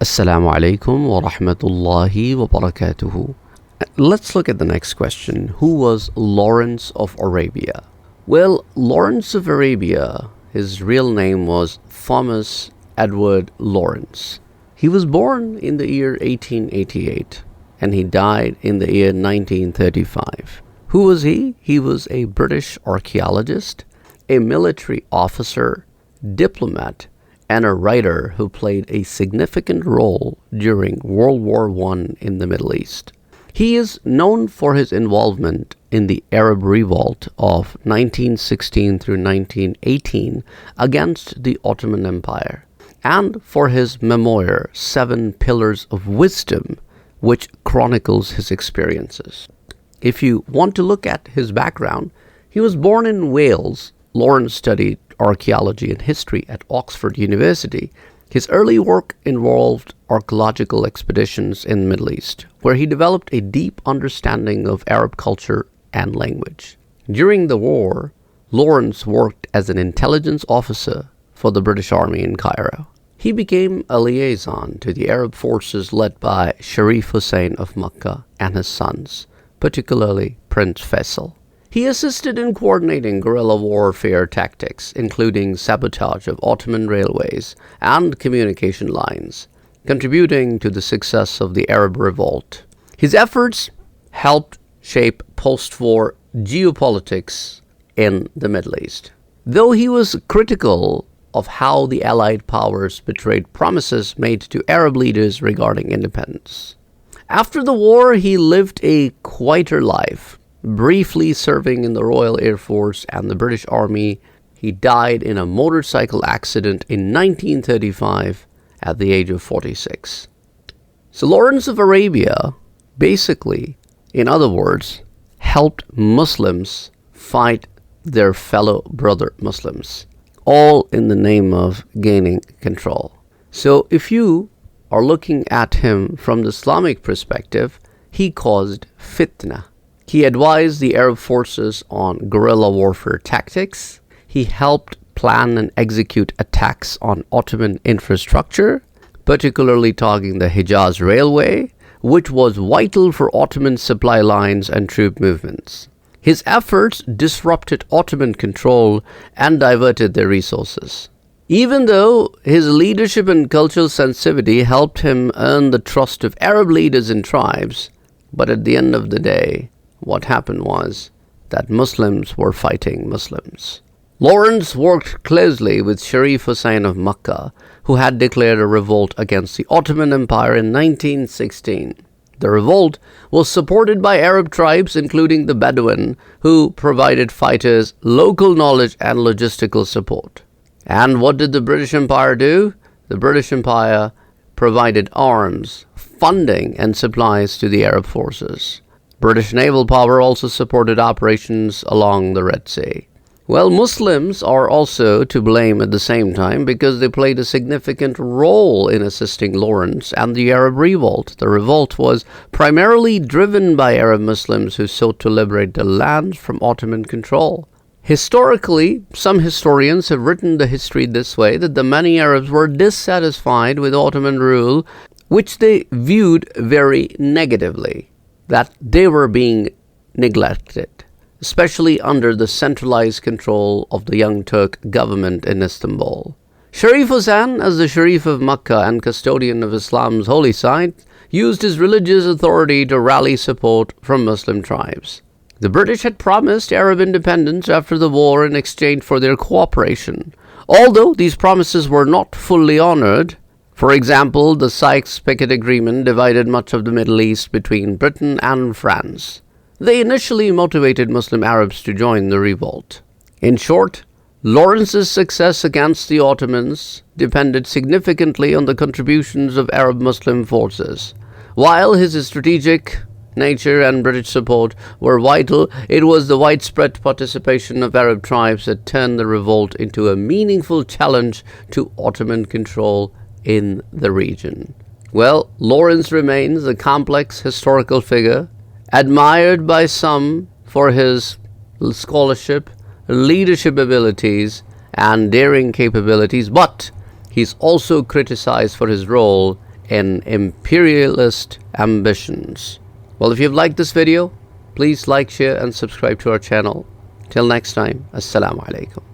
Assalamu alaikum wa rahmatullahi wa barakatuhu. Let's look at the next question. Who was Lawrence of Arabia? Well, Lawrence of Arabia, his real name was Thomas Edward Lawrence. He was born in the year 1888 and he died in the year 1935. Who was he? He was a British archaeologist, a military officer, diplomat, and a writer who played a significant role during World War I in the Middle East. He is known for his involvement in the Arab revolt of 1916 through 1918 against the Ottoman Empire, and for his memoir, Seven Pillars of Wisdom, which chronicles his experiences. If you want to look at his background, he was born in Wales. Lawrence studied archaeology and history at Oxford University. His early work involved archaeological expeditions in the Middle East, where he developed a deep understanding of Arab culture and language. During the war, Lawrence worked as an intelligence officer for the British Army in Cairo. He became a liaison to the Arab forces led by Sharif Hussein of Makkah and his sons, particularly Prince Faisal. He assisted in coordinating guerrilla warfare tactics, including sabotage of Ottoman railways and communication lines, contributing to the success of the Arab revolt. His efforts helped shape post-war geopolitics in the Middle East. Though he was critical of how the Allied powers betrayed promises made to Arab leaders regarding independence. After the war, he lived a quieter life, briefly serving in the Royal Air Force and the British Army. He died in a motorcycle accident in 1935 at the age of 46. So Lawrence of Arabia, basically, in other words, helped Muslims fight their fellow brother Muslims, all in the name of gaining control. So if you are looking at him from the Islamic perspective, he caused fitna. He advised the Arab forces on guerrilla warfare tactics. He helped plan and execute attacks on Ottoman infrastructure, particularly targeting the Hijaz Railway, which was vital for Ottoman supply lines and troop movements. His efforts disrupted Ottoman control and diverted their resources. Even though his leadership and cultural sensitivity helped him earn the trust of Arab leaders and tribes, but at the end of the day, what happened was that Muslims were fighting Muslims. Lawrence worked closely with Sharif Hussein of Makkah, who had declared a revolt against the Ottoman Empire in 1916. The revolt was supported by Arab tribes, including the Bedouin, who provided fighters local knowledge and logistical support. And what did the British Empire do? The British Empire provided arms, funding, and supplies to the Arab forces. British naval power also supported operations along the Red Sea. Well, Muslims are also to blame at the same time because they played a significant role in assisting Lawrence and the Arab revolt. The revolt was primarily driven by Arab Muslims who sought to liberate the land from Ottoman control. Historically, some historians have written the history this way, that the many Arabs were dissatisfied with Ottoman rule, which they viewed very negatively, that they were being neglected, especially under the centralized control of the Young Turk government in Istanbul. Sharif Hussein, as the Sharif of Makkah and custodian of Islam's holy site, used his religious authority to rally support from Muslim tribes. The British had promised Arab independence after the war in exchange for their cooperation. Although these promises were not fully honored, for example, the Sykes-Picot Agreement divided much of the Middle East between Britain and France. They initially motivated Muslim Arabs to join the revolt. In short, Lawrence's success against the Ottomans depended significantly on the contributions of Arab Muslim forces. While his strategic nature and British support were vital, it was the widespread participation of Arab tribes that turned the revolt into a meaningful challenge to Ottoman control in the region. Well, Lawrence remains a complex historical figure, admired by some for his scholarship, leadership abilities, and daring capabilities, but he's also criticized for his role and imperialist ambitions. Well, if you've liked this video, please like, share, and subscribe to our channel. Till next time, Assalamu alaikum.